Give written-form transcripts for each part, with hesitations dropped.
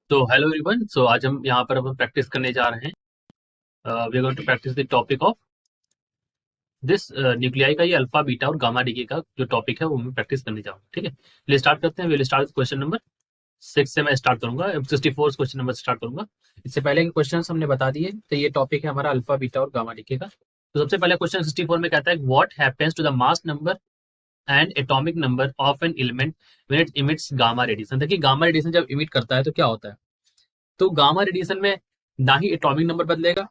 तो hello everyone. सो आज हम यहाँ पर अब प्रैक्टिस करने जा रहे हैं। We are going to practice the topic of this nuclei का, ये अल्फा बीटा और गामा डीके का जो टॉपिक है वो मैं प्रैक्टिस करने जा रहा हूँ। ठीक है, चलिए स्टार्ट करते हैं। विल स्टार्ट क्वेश्चन नंबर 6 से मैं स्टार्ट करूंगा, 64 क्वेश्चन नंबर स्टार्ट करूंगा। इससे पहले के क्वेश्चन हमने बता दिए, तो ये टॉपिक है हमारा अल्फा बीटा और गामा डीके का। तो सबसे पहले क्वेश्चन 64 में कहता है what happens to the mass number and atomic number of an element when it emits gamma radiation. देखिए गामा रेडिएशन जब इमिट करता है तो क्या होता है, तो गामा रेडिएशन में ना ही एटॉमिक नंबर बदलेगा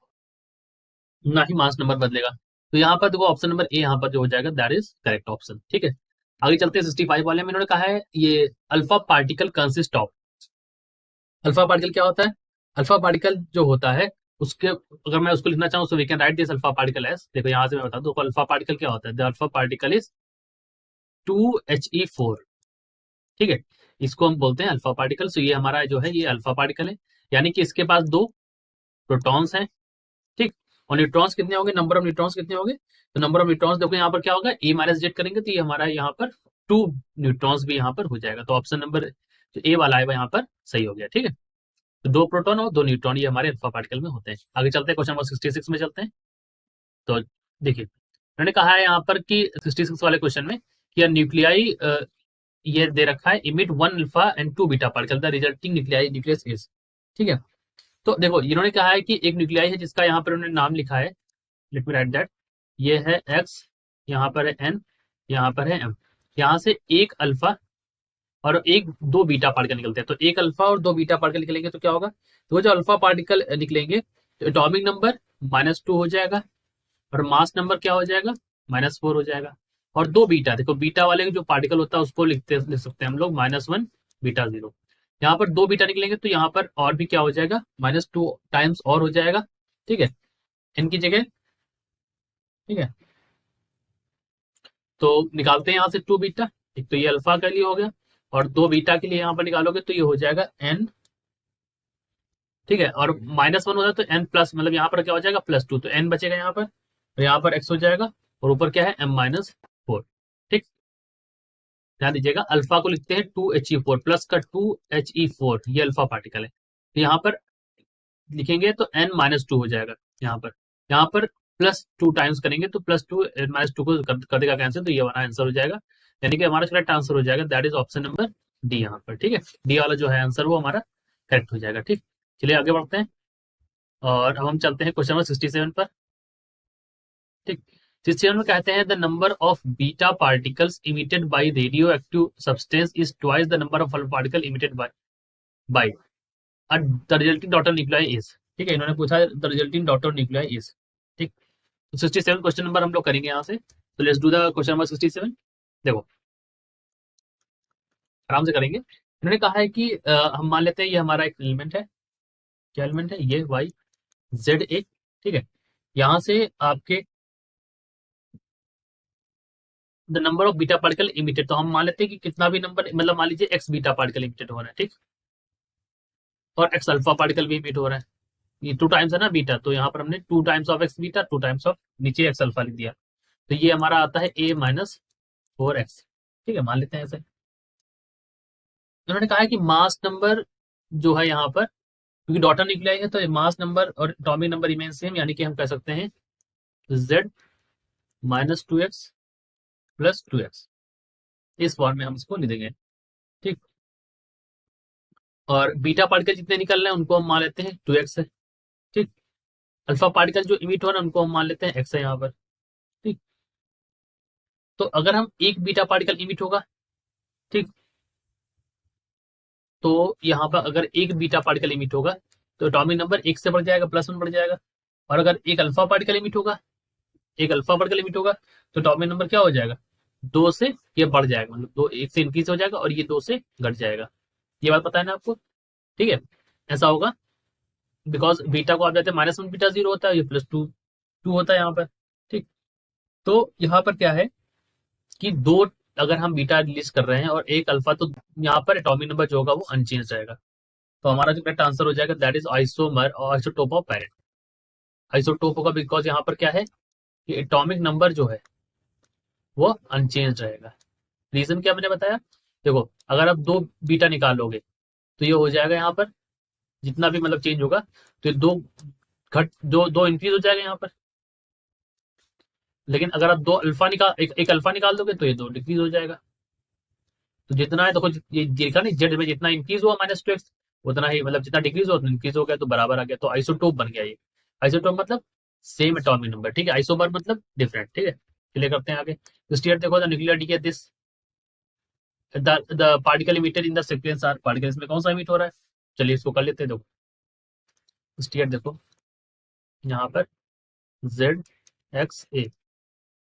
ना ही मास नंबर बदलेगा। तो यहाँ पर देखो ऑप्शन नंबर ए यहाँ पर जो हो जाएगा दैट इज करेक्ट ऑप्शन। ठीक है, आगे चलते हैं 65 वाले में। इन्होंने कहा है ये alpha particle consist of. Alpha particle क्या होता है? अल्फा पार्टिकल जो होता है उसके, अगर मैं उसको लिखना चाहूँ तो we can write this alpha particle as, देखो यहाँ से मैं बता दूं अल्फा पार्टिकल क्या होता है। The alpha particle is 2He4। ठीक है, इसको हम बोलते हैं अल्फा पार्टिकल। सो ये हमारा जो है ये अल्फा पार्टिकल है, यानी कि इसके पास दो प्रोटॉन्स हैं। ठीक, और न्यूट्रॉन्स कितने होंगे, नंबर ऑफ न्यूट्रॉन्स कितने होंगे, तो नंबर ऑफ न्यूट्रॉन्स देखो यहाँ पर क्या होगा, ए माइनस जेड करेंगे तो ये हमारा यहाँ पर 2 न्यूट्रॉन्स भी यहाँ पर हो जाएगा। तो ऑप्शन नंबर जो ए वाला है वो यहाँ पर सही हो गया। ठीक है, तो 2 प्रोटॉन और 2 न्यूट्रॉन ये हमारे अल्फा पार्टिकल में होते हैं। आगे चलते हैं क्वेश्चन नंबर 66 में चलते हैं। तो देखिए उन्होंने कहा है यहाँ पर कि 66 वाले क्वेश्चन में कि न्यूक्लियाई ये दे रखा है emit 1 alpha and 2 beta particle, the resulting nuclei nucleus is. ठीक है, तो देखो इन्होंने कहा है कि एक न्यूक्लियाई है जिसका यहाँ पर उन्होंने नाम लिखा है, लेट मी राइट दैट, ये है एक्स, यहाँ पर है एन, यहाँ पर है एम। यहाँ से एक अल्फा और एक दो बीटा पार्टिकल निकलते हैं। तो एक अल्फा और दो बीटा पार्टिकल निकलेंगे तो क्या होगा, तो जो अल्फा पार्टिकल निकलेंगे तो एटॉमिक नंबर -2 हो जाएगा और मास नंबर क्या हो जाएगा, -4 हो जाएगा। और दो बीटा, देखो बीटा वाले जो पार्टिकल होता है उसको लिख सकते हैं हम लोग -1 बीटा 0। यहाँ पर दो बीटा निकलेंगे तो यहाँ पर और भी क्या हो जाएगा, -2 टाइम्स और हो जाएगा। ठीक है, इनकी जगह। ठीक है, तो निकालते हैं यहाँ से 2 बीटा। एक तो ये अल्फा के लिए हो गया और दो बीटा के लिए यहाँ पर निकालोगे तो ये हो जाएगा n। ठीक है, और -1 हो जाए तो n प्लस, मतलब यहाँ पर क्या हो जाएगा +2, तो n बचेगा यहाँ पर, और यहाँ पर x हो जाएगा और ऊपर क्या है m-4। ठीक, ध्यान दीजिएगा अल्फा को लिखते हैं 2He4 प्लस का 2He4, ये अल्फा पार्टिकल है। तो यहाँ पर लिखेंगे तो n-2 हो जाएगा यहाँ पर +2 टाइम्स करेंगे तो +2 -2 को कर देगा कैंसिल, तो ये हमारा आंसर हो जाएगा। यानी कि हमारा करेक्ट आंसर हो जाएगा that is option number D यहाँ पर। ठीक है, डी वाला जो है आंसर वो हमारा करेक्ट हो जाएगा। ठीक, चलिए आगे बढ़ते हैं और अब हम चलते हैं क्वेश्चन नंबर 67 पर। ठीक, 67 में कहते हैं the number of beta particles emitted by radio substance is twice the number of alpha particle emitted by the resulting daughter nuclei is. ठीक है, इन्होंने पूछा the resulting daughter nuclei is. ठीक, तो 67 क्वेश्चन नंबर हम लोग करेंगे यहाँ से। तो let's do the question number 67। देखो आराम से करेंगे। इन्होंने कहा है कि हम मान लेते हैं ये हमारा एक एलिमेंट है। क्या एलिमेंट है ये, वाई जेड ए। ठीक है, यहाँ से आपके the number of beta particle emitted, तो हम मान लेते हैं कि कितना भी नंबर, मतलब मान लीजिए एक्स बीटा पार्टिकल इमिटेड हो रहा है। ठीक, और एक्स अल्फा पार्टिकल भी इमिट हो रहा है। ये 2 टाइम्स है ना बीटा, तो यहाँ पर हमने 2 times of x beta 2 times of नीचे एक्स अल्फा लिख दिया। तो ये हमारा आता है a-4x। ठीक है, मान लेते हैं ऐसे। उन्होंने कहा है कि मास नंबर जो है यहाँ पर, क्योंकि डॉटर न्यूक्लियाई है तो मास नंबर और एटॉमिक नंबर इमेज सेम, यानी कि हम कह सकते हैं z-2x + 2x, इस फॉर्म में हम इसको लिख देंगे। ठीक, और बीटा पार्टिकल जितने निकल रहे हैं उनको हम मान लेते हैं 2x है। ठीक, अल्फा पार्टिकल जो इमिट हो रहा है उनको हम मान लेते हैं x है यहाँ पर। ठीक, तो अगर हम एक बीटा पार्टिकल इमिट होगा, ठीक, तो यहाँ पर अगर एक बीटा पार्टिकल इमिट होगा तो एटॉमिक नंबर 1 से बढ़ जाएगा, +1 बढ़ जाएगा। और अगर एक अल्फा पार्टिकल इमिट होगा, तो एटॉमिक नंबर क्या हो जाएगा, 2 से ये बढ़ जाएगा, मतलब 2 1 से इंक्रीज हो जाएगा और ये 2 से घट जाएगा। ये बात पता है ना आपको? ठीक है, ऐसा होगा बिकॉज बीटा को आप जाते हैं -1 बीटा 0 होता है, ये +2 2 होता है यहाँ पर। ठीक, तो यहाँ पर क्या है कि दो अगर हम बीटा लिस्ट कर रहे हैं और एक अल्फा, तो यहाँ पर एटॉमिक नंबर जो होगा वो अनचेंज रहेगा। तो हमारा जो करेक्ट आंसर हो जाएगा दैट इज आइसोमर और आइसोटोप ऑफ पैरेंट। आइसोटोप होगा बिकॉज यहाँ पर क्या है कि एटॉमिक नंबर जो है वो अनचेंज रहेगा। रीजन क्या मैंने बताया, देखो अगर आप दो बीटा निकालोगे तो ये हो जाएगा यहाँ पर जितना भी मतलब चेंज होगा, तो ये दो घट दो दो इंक्रीज हो जाएगा यहाँ पर। लेकिन अगर आप दो अल्फा निकाल एक अल्फा निकाल दोगे तो ये दो डिक्रीज हो जाएगा। तो जितना है देखो, ये देखा नहीं, जेड में जितना इंक्रीज हुआ -2x, उतना ही मतलब जितना डिक्रीज हुआ उतना इंक्रीज हो गया, तो बराबर आ गया, तो आइसोटोप बन गया ये। आइसोटोप मतलब सेम एटॉमिक नंबर, ठीक है। आइसोमर मतलब डिफरेंट, ठीक है। चलिए करते हैं आगे। तो स्टेट देखो, the nuclear decay this, the particle emitted in the sequence are, particle इसमें कौन सा इमिट हो रहा है, चलिए इसको कर लेते हैं। देखो स्टेट देखो यहाँ पर ZXA,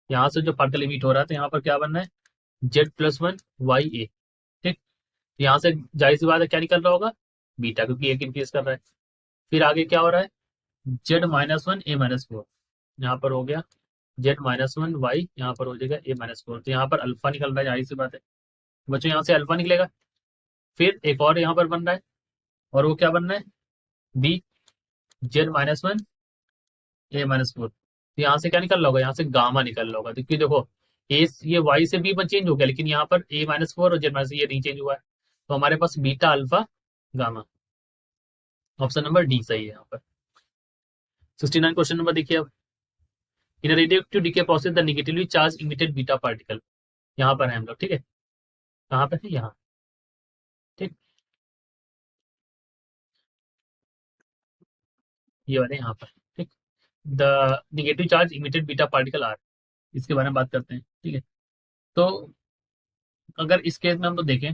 यहाँ से जो पार्टिकल इमिट हो रहा है, तो यहाँ पर क्या बनना है, Z+1YA, ठीक। तो यहाँ से जाहिर सी बात है क्या निकल रहा होगा, बीटा, क्योंकि एक इंक्रीज कर रहा है। फिर आगे क्या हो रहा है, Z-1 A-4, यहाँ पर हो गया Z-1Y, यहाँ पर हो जाएगा A-4, तो यहाँ पर अल्फा निकल रहा है, जाहिर सी बात है बच्चों, यहाँ से अल्फा निकलेगा। फिर एक और यहाँ पर बन रहा है, और वो क्या बन रहा है, बी, Z-1 A-4, तो यहाँ से क्या निकल रहा होगा, यहाँ से गामा निकल रहा होगा, क्योंकि देखो ए, ये वाई से बी में चेंज हो गया, लेकिन यहाँ पर A-4 और Z- ये नहीं चेंज हुआ है, तो हमारे पास beta alpha gamma, option number D सही है यहाँ पर। 69 क्वेश्चन नंबर देखिए अब, in radioactive decay process the negatively charged emitted beta particle, यहाँ पर है हम लोग, ठीक है। कहाँ पर है, यहाँ, ठीक, ये वाले यहाँ पर, ठीक। The negative charge emitted beta particle are, इसके बारे में बात करते हैं, ठीक है। तो अगर इस केस में हम लोग देखें,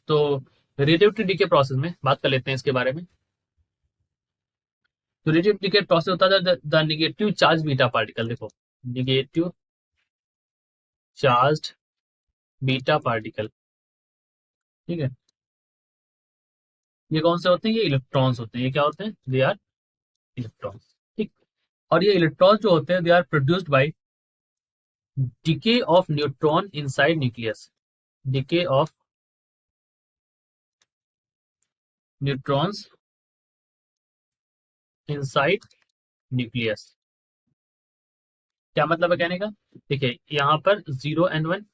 तो रेडियोएक्टिव डीके प्रोसेस में बात कर लेते हैं इसके बारे में। तो रेडियोएक्टिव डीके प्रोसेस होता है the negative charge beta particle, देखो नेगेटिव चार्ज बीटा पार्टिकल, ठीक है। ये कौन से होते हैं, ये इलेक्ट्रॉन्स होते हैं, ये क्या होते हैं, दे आर इलेक्ट्रॉन्स, ठीक। और ये इलेक्ट्रॉन्स जो होते हैं, they are produced by decay of neutron inside nucleus, decay of neutrons inside nucleus, क्या मतलब है कहने का, देखिए यहाँ पर 0 and 1,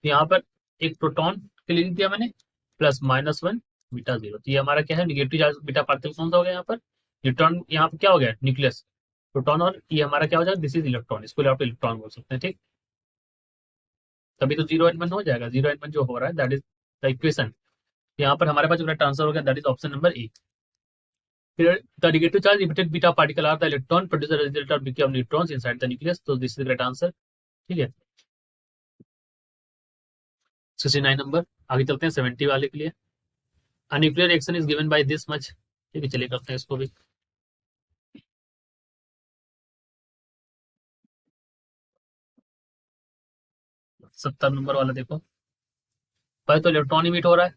यहाँ पर एक प्रोटॉन के लिए लिख दिया मैंने, +-1 बीटा 0, तो ये हमारा क्या है, निगेटिव चार्ज बीटा पार्टिकल कौन सा हो गया, यहाँ पर न्यूट्रॉन, यहाँ पर क्या हो गया, न्यूक्लियस, प्रोटॉन, और ये हमारा क्या हो जाएगा, दिस इज इलेक्ट्रॉन, इसको आप इलेक्ट्रॉन बोल सकते हैं, ठीक। तभी तो 0 and 1 हो जाएगा, 0 and 1 जो हो रहा है दैट इज द इक्वेशन। यहाँ पर हमारे पास जो करेक्ट आंसर हो गया that is option number A. फिर the negative charge emitted beta particle are the electron produce the result of decay of neutrons inside the nucleus, तो दिस इज करेक्ट आंसर, ठीक है। 69 नंबर, आगे चलते हैं 70 वाले के लिए। A nuclear reaction is given by this much, ठीक है, चलिए करते हैं इसको भी। 70 नंबर वाला देखो, पहले तो इलेक्ट्रॉन इमिट हो रहा है,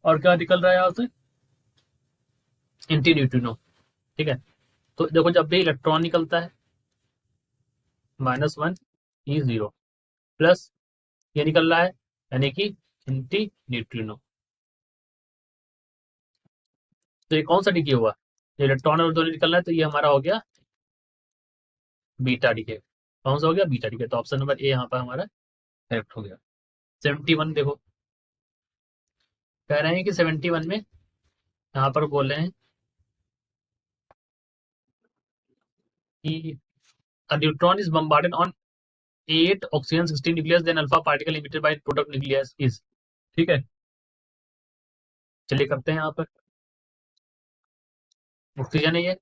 और क्या निकल रहा है यहाँ से, एंटी न्यूट्रिनो, ठीक है। तो देखो जब भी इलेक्ट्रॉन निकलता है, -1 E0 प्लस ये निकल रहा है, यानी कि एंटी न्यूट्रिनो, तो ये कौन सा डिके हुआ, इलेक्ट्रॉन और दोनों निकल रहा है, तो ये हमारा हो गया बीटा डिके, कौन सा हो गया, बीटा डिके, तो ऑप्शन नंबर ए यहाँ पर हमारा करेक्ट हो गया। 71 देखो, कह रहे हैं कि 71 में यहाँ पर बोल रहे हैं कि a neutron is bombarded on 8 oxygen 16 nucleus then alpha particle emitted by product nucleus is, ठीक है। चलिए करते हैं यहाँ पर, ऑक्सीजन है ये,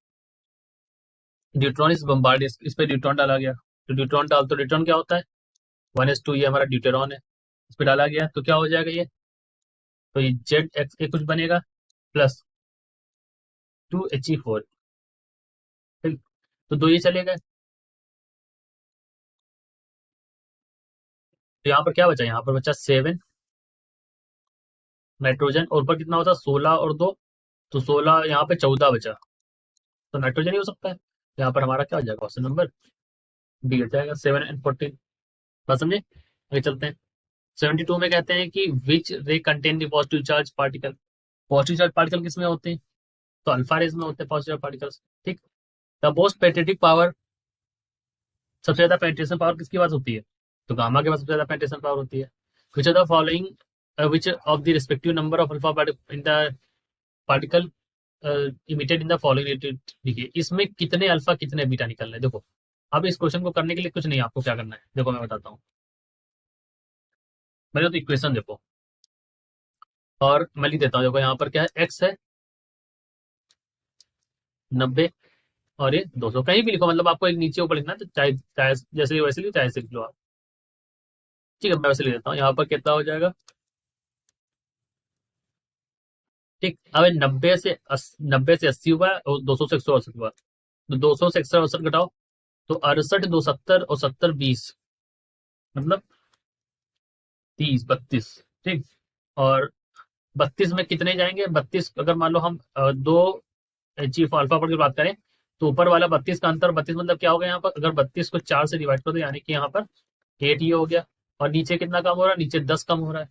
न्यूट्रॉन इज बम्बार्ड, इस पे न्यूट्रॉन डाला गया, तो न्यूट्रॉन डाल, तो न्यूट्रॉन क्या होता है 1s2, ये हमारा ड्यूटेरॉन है, इस पे डाला गया तो क्या हो जाएगा ये, तो ये ZXA कुछ बनेगा +2He4, ठीक। तो दो ये चले गए, तो यहाँ पर क्या बचा, यहाँ पर बचा 7 नाइट्रोजन, और ऊपर कितना होता है 16 और 2, तो 16, यहाँ पे 14 बचा, तो नाइट्रोजन ही हो सकता है, तो यहाँ पर हमारा क्या हो जाएगा, ऑप्शन नंबर डी हो जाएगा, 7 and 14, बात समझे। आगे चलते हैं। 72 में कहते हैं कि विच रे contain the positive charge particle, positive charge particle किसमें होते हैं, तो अल्फा रेज में होते हैं पॉजिटिव पार्टिकल्स, ठीक। द मोस्ट पेनेट्रेटिंग पावर, सबसे ज्यादा पेनिट्रेशन पावर किसके पास होती है, तो गामा के पास सबसे ज्यादा पेनिट्रेशन पावर होती है। Which of the following, which of the respective number of alpha particle in the particle emitted in the following, देखिए इसमें कितने अल्फा कितने बीटा निकल रहे हैं। देखो अब इस क्वेश्चन को करने के लिए कुछ नहीं, आपको क्या करना है देखो मैं बताता हूँ। मेरे तो इक्वेशन देखो और मैं लिख देता हूँ। देखो यहाँ पर क्या है, एक्स है 90 और ये 200, कहीं भी लिखो, मतलब आपको एक नीचे ऊपर लिखना है, तो चाहे चाहे जैसे वैसे लिखो, चाहे ऐसे लिख लो आप। ठीक है, मैं वैसे लिख देता हूँ। यहाँ पर कितना हो जाएगा, ठीक। अब 90 से 80 हुआ है और 200 से 168 हुआ, तो 200 से 168 घटाओ, तो 68 2 70 और 70 20, मतलब 30 32, ठीक। और 32 में कितने जाएंगे, 32 अगर मान लो हम दो चीफ अल्फा पर की बात करें, तो ऊपर वाला 32 का अंतर 32 मतलब क्या होगा यहाँ पर, अगर 32 को 4 से डिवाइड कर दो यानी कि यहाँ पर 8 ये हो गया। और नीचे कितना कम हो रहा है, नीचे 10 कम हो रहा है।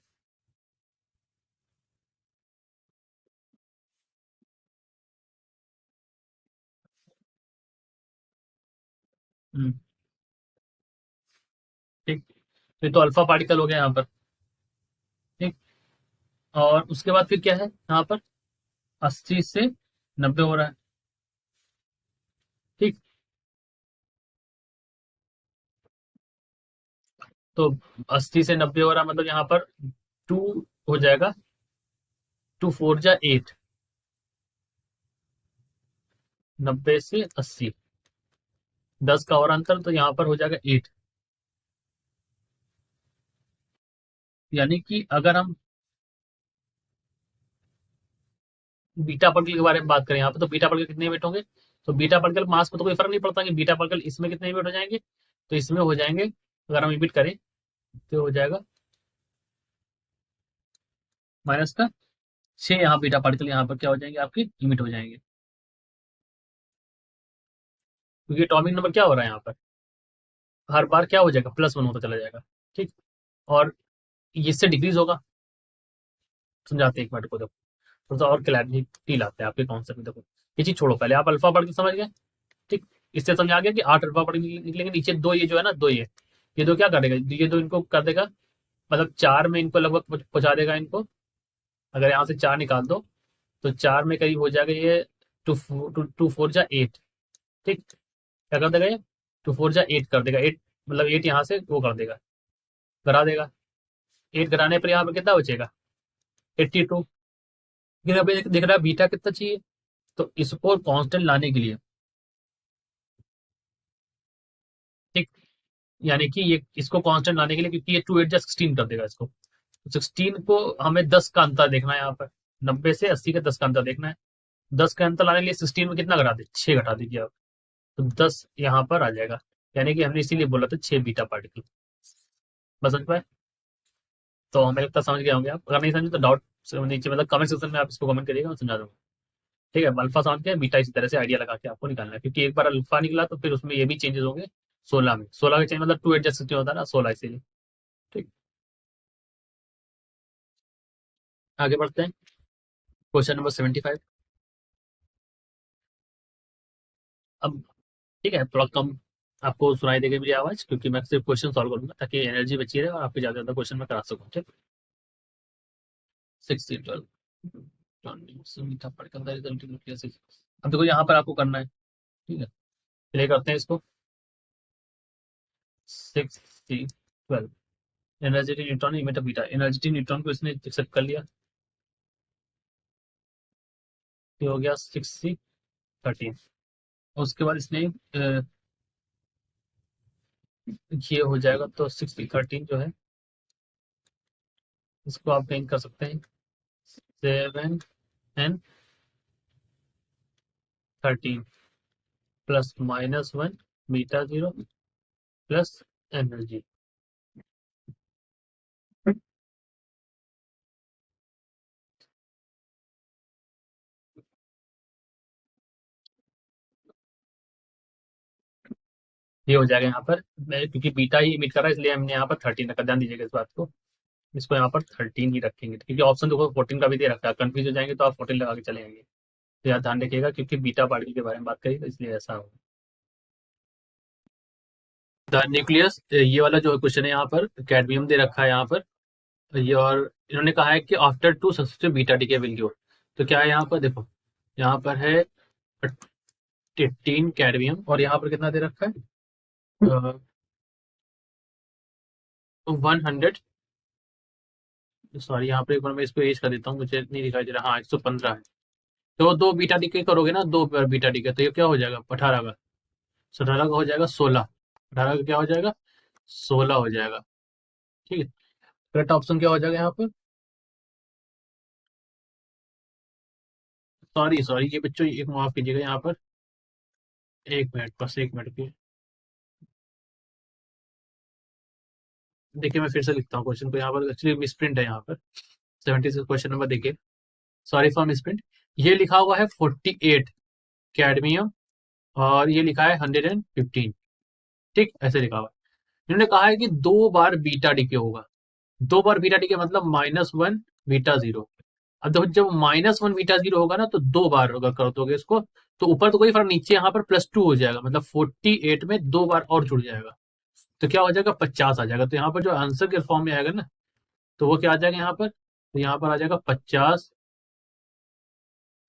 हम्म, ठीक। तो ये तो अल्फा पार्टिकल हो गया यहाँ पर, ठीक। और उसके बाद फिर क्या है यहाँ पर, 80 से 90 हो रहा है, ठीक। तो 80 से 90 हो रहा है, मतलब यहाँ पर 2 हो जाएगा, 2 4 जा 8, 90 से 80, 10 का और अंतर, तो यहाँ पर हो जाएगा 8। यानी कि अगर हम बीटा पार्टिकल के बारे में बात करें यहाँ पे, तो बीटा पार्टिकल कितने इमिट होंगे, तो बीटा पार्टिकल मास में तो कोई फर्क नहीं पड़ता कि बीटा पार्टिकल इसमें कितने इमिट हो जाएंगे, तो इसमें हो जाएंगे, अगर हम इमिट करें तो हो जाएगा माइनस का 6, यहाँ बीटा पार्टिकल यहाँ पर क्या हो जाएंगे आपके, इमिट हो जाएंगे, क्योंकि एटॉमिक नंबर क्या हो रहा है यहाँ पर, हर बार क्या हो जाएगा, +1 होता चला जाएगा, ठीक। और इससे डिक्रीज होगा, समझाते हैं एक मिनट को, देखो थोड़ा सा और क्लैरिटी लाते हैं आपके कॉन्सेप्ट में। देखो ये चीज छोड़ो, पहले आप अल्फा पार्टिकल समझ गए, ठीक। इससे समझ आ गया कि 8 अल्फा पार्टिकल निकलेंगे, नीचे दो ये जो है ना, दो ये दो क्या करेगा, ये दो इनको कर देगा, मतलब 4 में इनको लगभग पहुंचा देगा इनको। अगर यहाँ से 4 निकाल दो, तो 4 में करीब हो जाएगा ये, टू फोर जा 8, ठीक। क्या कर देगा ये, 2 4 जा 8 कर देगा, 8 मतलब 8 यहाँ से वो कर देगा, करा देगा। 8 कराने पर यहाँ पर कितना बचेगा, 82। लेकिन अभी देख रहा है बीटा कितना चाहिए, तो इसको कांस्टेंट लाने के लिए, ठीक, यानी कि ये इसको कांस्टेंट लाने के लिए, क्योंकि ये 2 8 जा 16 कर देगा इसको, 16 को हमें 10 का अंतर देखना है यहाँ पर, 90 से 80 का 10 का अंतर देखना है। 10 का अंतर लाने के लिए 16 में कितना घटा दे, 6 घटा दीजिए आप, तो 10 यहाँ पर आ जाएगा। यानी कि हमने इसीलिए बोला था 6 बीटा पार्टिकल। बस समझ पाए, तो हमें लगता है समझ गए होंगे आप, अगर नहीं समझे तो डाउट नीचे मतलब कमेंट सेक्शन में आप इसको कमेंट करिएगा, मैं समझा दूंगा। ठीक है, अल्फा समझ के बीटा इसी तरह से आइडिया लगा के आपको निकालना है, क्योंकि एक बार अल्फा निकला तो फिर उसमें ये भी चेंजेस होंगे, 16 में, 16 का चेंज मतलब 2 8 जा 16 होता है ना, 16 इसीलिए, ठीक। आगे बढ़ते हैं, क्वेश्चन नंबर 75। अब ठीक है, थोड़ा कम आपको सुनाई देगी मेरी आवाज, क्योंकि मैं सिर्फ क्वेश्चन सॉल्व करूंगा ताकि एनर्जी बची रहे और आपके ज्यादा ज्यादा क्वेश्चन मैं करा सकूं, ठीक। 6 अब देखो यहाँ पर आपको करना है, ठीक है, प्ले करते हैं इसको। 6 C 12, energetic neutron emitter beta, energetic neutron को इसने एक्सेप्ट कर लिया, ये हो गया 6 C 13। उसके बाद इसने ये हो जाएगा, तो 6 C 13 जो है, इसको आप कहीं कर सकते हैं 7 N 13 plus -1 beta 0 plus energy. ये हो जाएगा यहाँ पर, क्योंकि बीटा ही इमिट कर रहा है इसलिए हमने यहाँ पर 13 रखा, ध्यान दीजिएगा इस बात को, इसको यहाँ पर 13 ही रखेंगे, क्योंकि ऑप्शन देखो 14 का भी दे रखा है, कंफ्यूज हो जाएंगे तो आप 14 लगा के चले जाएंगे। तो यार ध्यान रखिएगा, क्योंकि बीटा पार्टिकल के बारे में बात करी तो इसलिए ऐसा हो। द न्यूक्लियस, ये वाला जो क्वेश्चन है यहाँ पर कैडमियम दे रखा है यहाँ पर, ये और इन्होंने कहा है कि after 2 successive beta decay will give, तो क्या है यहाँ पर, देखो यहाँ पर है 18 कैडमियम, और यहाँ पर कितना दे रखा है 100, सॉरी यहाँ पर एक बार मैं इसको एज कर देता हूँ, मुझे नहीं दिखाई दे रहा, हाँ 115 है। तो दो बीटा डीके करोगे ना, दो बार बीटा डीके, तो ये क्या हो जाएगा 18 का, 18 का हो जाएगा 16, 18 का क्या हो जाएगा 16 हो जाएगा। ठीक है, करेक्ट ऑप्शन क्या हो जाएगा यहाँ पर, सॉरी सॉरी ये बच्चों एक माफ कीजिएगा यहाँ पर, एक मिनट बस, एक मिनट की, देखिए मैं फिर से लिखता हूँ क्वेश्चन को, यहाँ पर एक्चुअली मिसप्रिंट है यहाँ पर, 76 क्वेश्चन नंबर देखिए, सॉरी फॉर मिसप्रिंट। ये लिखा हुआ है 48 कैडमियम, और ये लिखा है 115, ठीक ऐसे लिखा हुआ है। इन्होंने कहा है कि दो बार बीटा डीके होगा, दो बार बीटा डीके मतलब -1 बीटा जीरो। अब देखो जब -1 बीटा जीरो होगा ना, तो दो बार अगर कर दोगे इसको, तो ऊपर तो कोई फर्क, नीचे यहाँ पर +2 हो जाएगा, मतलब 48 में दो बार और जुड़ जाएगा, तो क्या हो जाएगा 50 आ जाएगा। तो यहाँ पर जो आंसर के फॉर्म में आएगा ना, तो वो क्या आ जाएगा यहाँ पर, तो यहाँ पर आ जाएगा 50,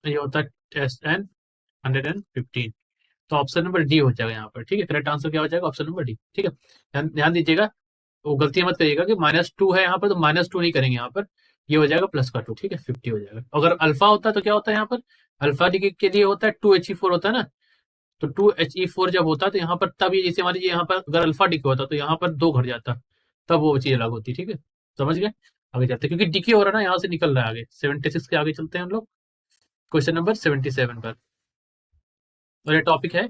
ये होता है SN115। तो ऑप्शन नंबर डी हो जाएगा यहाँ पर, ठीक है, करेक्ट आंसर क्या हो जाएगा ऑप्शन नंबर डी। ठीक है, ध्यान दीजिएगा, वो गलती मत करिएगा कि -2 है यहाँ पर, तो -2 नहीं करेंगे यहाँ पर, ये हो जाएगा +2, ठीक है 50 हो जाएगा। अगर अल्फा होता तो क्या होता है यहाँ पर, अल्फा डिग्री के लिए होता है 2He4 होता है ना, तो 2He4 जब होता है तो यहाँ पर तब ये, जैसे हमारे यहाँ पर अगर अल्फा डिके होता तो यहाँ पर 2 घट जाता, तब वो चीज अलग होती, ठीक है, समझ गए। आगे चलते हैं, क्योंकि डिके हो रहा है ना, यहाँ से निकल रहा है आगे, 76 के आगे चलते हैं हम लोग क्वेश्चन नंबर 77 पर, और ये टॉपिक है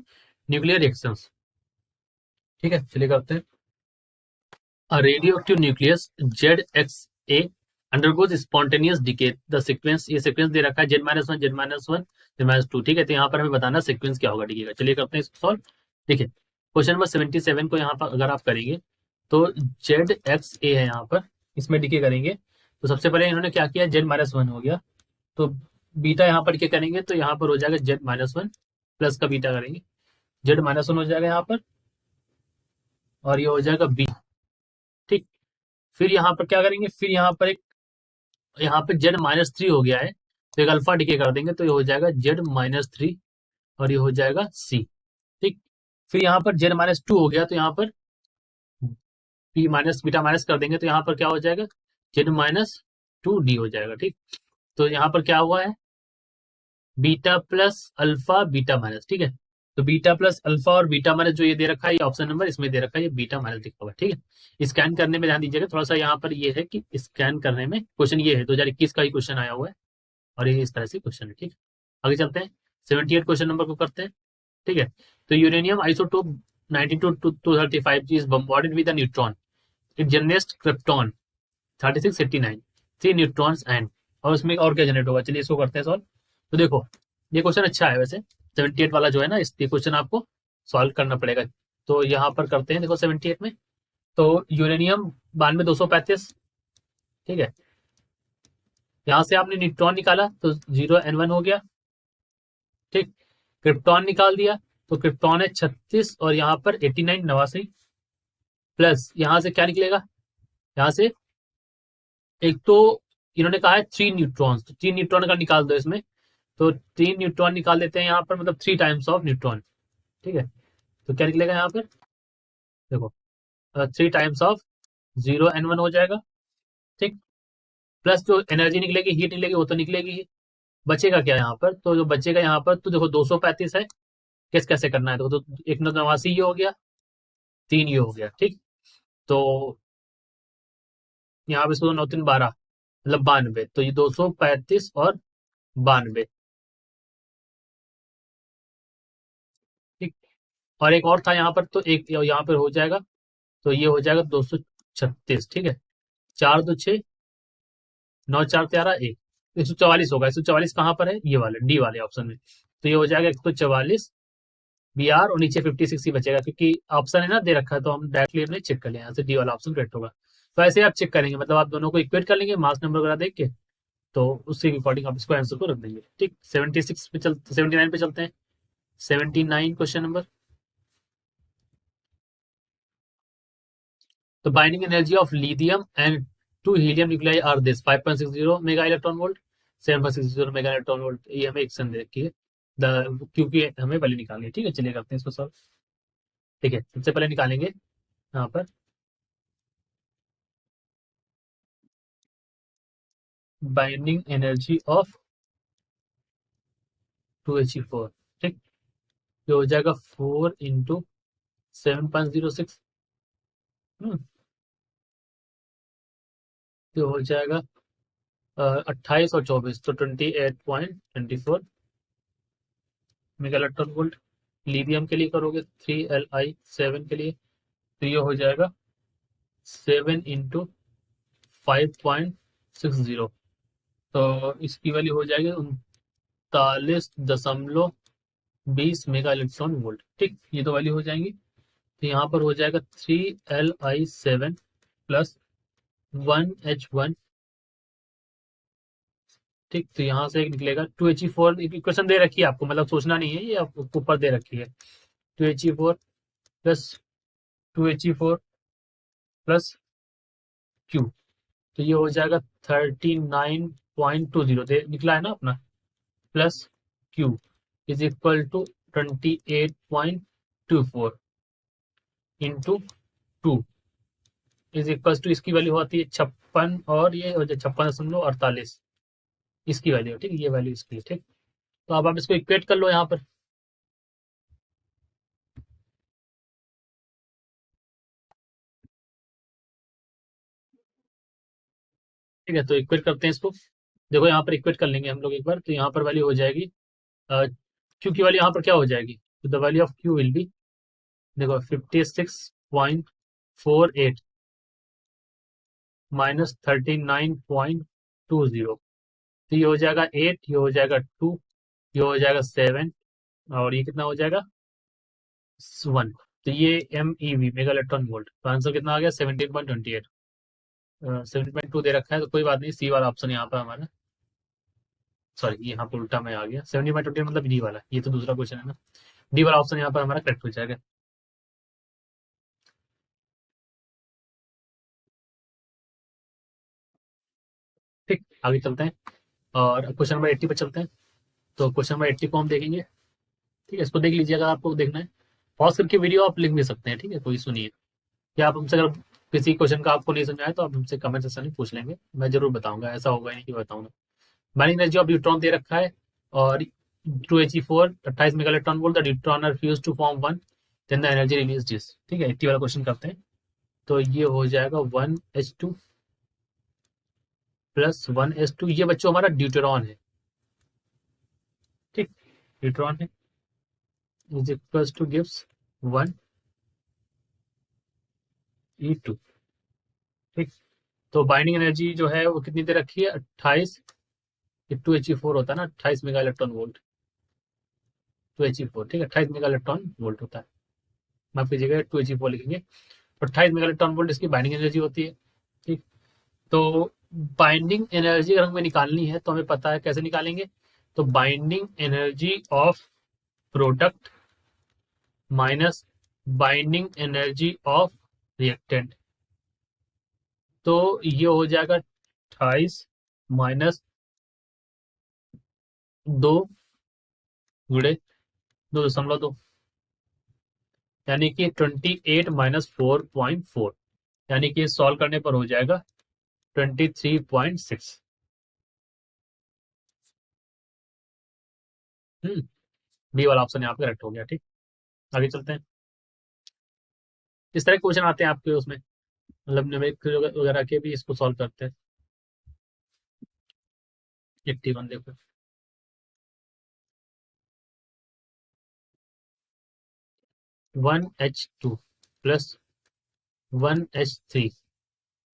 न्यूक्लियर रिएक्शंस। ठीक है, चलिए करते हैं। A radioactive nucleus ZXA undergoes spontaneous decay. The sequence, ये sequence दे रखा है Z-1, Z-1, Z-2, ठीक है, तो यहाँ पर हमें बताना sequence क्या होगा डिके का। चलिए करते हैं इसको सॉल्व। देखिए क्वेश्चन नंबर 77 को यहाँ पर अगर आप करेंगे, तो ZXA है यहाँ पर, इसमें डिके करेंगे, तो सबसे पहले इन्होंने क्या किया, Z-1 हो गया, तो बीटा यहाँ पर क्या करेंगे, तो यहाँ पर हो जाएगा Z-1 प्लस का बीटा करेंगे, Z-1 हो जाएगा यहाँ पर, और ये हो जाएगा बी, ठीक। फिर यहाँ पर क्या करेंगे, फिर यहाँ पर एक, यहाँ पे Z-3 हो गया है, तो एक अल्फा डिके कर देंगे, तो ये हो जाएगा Z-3, और ये हो जाएगा सी, ठीक। फिर यहाँ पर Z-2 हो गया, तो यहाँ पर पी माइनस बीटा माइनस कर देंगे, तो यहाँ पर क्या हो जाएगा Z-2D हो जाएगा, ठीक। तो यहाँ पर क्या हुआ है, beta plus alpha beta minus, ठीक है, तो बीटा प्लस अल्फा और बीटा माइनस जो ये दे रखा है, ये ऑप्शन नंबर इसमें दे रखा है, ये बीटा माइनस लिखा हुआ है, ठीक है। स्कैन करने में ध्यान दीजिएगा थोड़ा सा, यहाँ पर ये है कि स्कैन करने में, क्वेश्चन ये है 2021 का ही क्वेश्चन आया हुआ है, और ये इस तरह से क्वेश्चन है, ठीक है। आगे चलते हैं, 78 क्वेश्चन नंबर को करते हैं, ठीक है। तो uranium isotope 92 to 235 is bombarded with a neutron. It generates krypton 3689, 3 neutrons and, और उसमें और क्या जनरेट होगा, चलिए इसको करते हैं सॉल्व। तो देखो ये क्वेश्चन अच्छा है वैसे, 78 वाला जो है ना, इस क्वेश्चन आपको सॉल्व करना पड़ेगा। तो यहाँ पर करते हैं, देखो 78 में, तो यूरेनियम 92 235, ठीक है, यहाँ से आपने न्यूट्रॉन निकाला तो 0N1 हो गया, ठीक। क्रिप्टॉन निकाल दिया, तो क्रिप्टॉन है 36, और यहाँ पर 89 89, प्लस यहाँ से क्या निकलेगा, यहाँ से एक तो इन्होंने कहा है 3 न्यूट्रॉन्स, तो 3 न्यूट्रॉन का निकाल दो इसमें, तो 3 न्यूट्रॉन निकाल देते हैं यहाँ पर, मतलब 3 टाइम्स ऑफ न्यूट्रॉन, ठीक है। तो क्या निकलेगा यहाँ पर, देखो 3 टाइम्स ऑफ 0N1 हो जाएगा, ठीक। प्लस जो एनर्जी निकलेगी, हीट निकलेगी, वो तो निकलेगी ही, बचेगा क्या यहाँ पर, तो जो बचेगा यहाँ पर, तो देखो 235 है, किस कैसे करना है, देखो तो 189 ये हो गया, 3 ये हो गया, ठीक। तो यहाँ पे इसको 9 3 12, मतलब 92, तो ये 235 और 92, ठीक। और एक और था यहाँ पर, तो एक यहाँ पर हो जाएगा, तो ये हो जाएगा 236, ठीक है, 4 2 6, 9 4 13 1, 144 होगा, 144 कहाँ पर है, ये वाले डी वाले ऑप्शन में, तो ये हो जाएगा 144 BR, और नीचे 56 ही बचेगा, क्योंकि ऑप्शन है ना दे रखा है, तो हम डायरेक्टली अपने चेक कर लें, यहाँ से डी वाला ऑप्शन करेक्ट होगा। तो ऐसे आप चेक करेंगे, मतलब आप दोनों को इक्वेट कर लेंगे मार्क्स नंबर वगैरह देख के, तो उसके अकॉर्डिंग आप इसको आंसर को रख देंगे, ठीक। 76 पे चलते, 79 पे चलते हैं, 79 question number. The binding energy of lithium and two helium nuclei are this 5.60 mega electron volt, 7.60 mega electron volt, ये हमें इक्वेशन दे रखी है क्योंकि हमें वैल्यू निकालनी है। ठीक है, चलिए करते हैं इसको सॉल्व। ठीक है, सबसे पहले निकालेंगे यहाँ पर बाइंडिंग एनर्जी ऑफ 2He4। ठीक, ये हो जाएगा 4 × 7.06। ये हो जाएगा 28 और 24 तो 28.24 मेगा इलेक्ट्रॉन वोल्ट। लिथियम के लिए करोगे 3Li7 के लिए, तो ये हो जाएगा 7 × 5.60। तो इसकी वैल्यू हो जाएगी 39.20 मेगा इलेक्ट्रॉन वोल्ट। ठीक, ये तो वैल्यू हो जाएंगी। तो यहाँ पर हो जाएगा 3Li7 प्लस 1H1। ठीक, तो यहाँ से एक निकलेगा 2He4। इक्वेशन दे रखी है आपको, मतलब सोचना नहीं है, ये आपको ऊपर दे रखी है। 2He4 plus 2He4 plus Q, तो ये हो जाएगा 39.20 दे निकला है ना अपना, plus Q is equal to 28.24 into 2 is equal to, इसकी वैल्यू होती है 56 और ये हो जाए 56.48 इसकी वैल्यू। ठीक, ये वैल्यू इसकी है। ठीक, तो अब आप इसको इक्वेट कर लो यहाँ पर। ठीक है, तो इक्वेट करते हैं इसको। देखो यहाँ पर इक्वेट कर लेंगे हम लोग एक बार, तो यहाँ पर वैल्यू हो जाएगी क्यू की वैल्यू यहाँ पर क्या हो जाएगी, तो the value of Q will be, देखो 56.48 माइनस 39.20, तो ये हो जाएगा 8, ये हो जाएगा 2, ये हो जाएगा 7 और ये कितना हो जाएगा 1। तो ये MeV मेगा इलेक्ट्रॉन वोल्ट। तो आंसर कितना आ गया 17.28। 7.2 दे रखा है तो कोई बात नहीं, सी वाला ऑप्शन यहाँ पर हमारा, सॉरी यहाँ पर उल्टा में आ गया। 17.28 मतलब डी वाला, ये तो दूसरा क्वेश्चन है ना। डी वाला ऑप्शन यहाँ पर हमारा करेक्ट हो जाएगा। ठीक, आगे चलते हैं और क्वेश्चन नंबर 80 पर चलते हैं। तो क्वेश्चन नंबर 80 को हम देखेंगे। ठीक है, इसको देख लीजिए, अगर आपको देखना है पॉज करके वीडियो आप लिख भी सकते हैं। ठीक है, कोई सुनिए, या आप हमसे अगर किसी क्वेश्चन का आपको नहीं समझ आए तो आप हमसे कमेंट सेक्शन में पूछ लेंगे, मैं जरूर बताऊंगा, ऐसा होगा नहीं कि बताऊंगा। बाइंडिंग एनर्जी ऑफ न्यूट्रॉन दे रखा है और 2He4 28 mega electron volt, the neutron are fused to form 1, then the energy released is. ठीक है, 80 वाला क्वेश्चन करते हैं। तो ये हो जाएगा 1H2 प्लस 1S2, ये बच्चों हमारा ड्यूटेरॉन है। ठीक, ड्यूटेरॉन है, is equals two gives 1E2। ठीक, तो बाइंडिंग एनर्जी जो है वो कितनी दे रखी है 28, 2He4 होता है ना 28 मेगा इलेक्ट्रॉन वोल्ट, 2He4। ठीक है, 28 मेगा इलेक्ट्रॉन वोल्ट होता है, माफ कीजिएगा 2He4 लिखेंगे। तो 28 मेगा इलेक्ट्रॉन वोल्ट इसकी बाइंडिंग एनर्जी होती है। ठीक, तो बाइंडिंग एनर्जी अगर हमें निकालनी है तो हमें पता है कैसे निकालेंगे। तो binding energy of product minus binding energy of reactant, तो ये हो जाएगा 28 माइनस 2 गुड़े 2.2, यानी कि 28 माइनस 4.4, यानी कि सॉल्व करने पर हो जाएगा 23.6। बी वाला ऑप्शन यहाँ पे करेक्ट हो गया। ठीक, आगे चलते हैं। इस तरह के क्वेश्चन आते हैं आपके उसमें, मतलब न्यूमेरिक वगैरह के भी इसको सॉल्व करते हैं। 81 देखो, 1H2 प्लस 1H3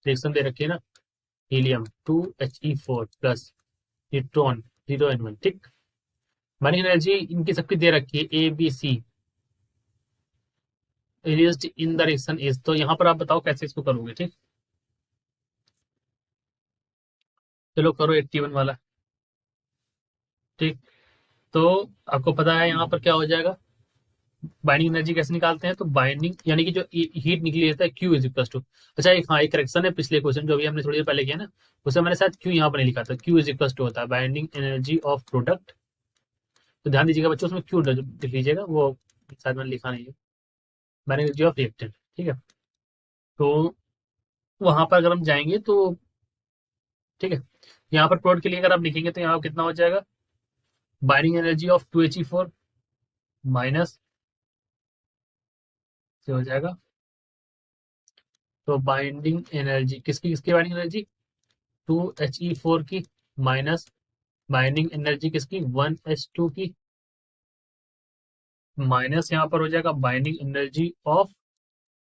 रिएक्शन दे रखी है ना, helium 2He4 plus neutron 0N1। ठीक, बाइंडिंग एनर्जी इनकी सबकी दे रखी है ABC released in the reaction is. तो यहाँ पर आप बताओ कैसे इसको करोगे। ठीक, चलो करो 81 वाला। ठीक, तो आपको पता है यहाँ पर क्या हो जाएगा, बाइंडिंग एनर्जी कैसे निकालते हैं, तो बाइंडिंग यानी कि जो हीट निकली रहता है क्यू इज इक्वल टू, अच्छा एक हाँ एक करेक्शन है पिछले क्वेश्चन जो भी हमने थोड़ी देर पहले किया ना, उसे मैंने शायद क्यू यहाँ पर नहीं लिखा था, क्यू इज इक्वल टू होता है बाइंडिंग एनर्जी ऑफ प्रोडक्ट, तो ध्यान दीजिएगा बच्चों उसमें क्यू लिख लीजिएगा, वो शायद मैंने लिखा नहीं है, बाइंडिंग एनर्जी ऑफ रिएक्टेंट, ठीक है। तो वहां पर अगर हम जाएंगे तो ठीक है, यहाँ पर प्रोडक्ट के लिए अगर आप लिखेंगे तो यहाँ कितना हो जाएगा, binding energy of 2He4 minus से हो जाएगा, तो बाइंडिंग एनर्जी किसकी किसकी बाइंडिंग एनर्जी 2He4 की माइनस बाइंडिंग एनर्जी किसकी 1H2 की माइनस यहाँ पर हो जाएगा बाइंडिंग एनर्जी ऑफ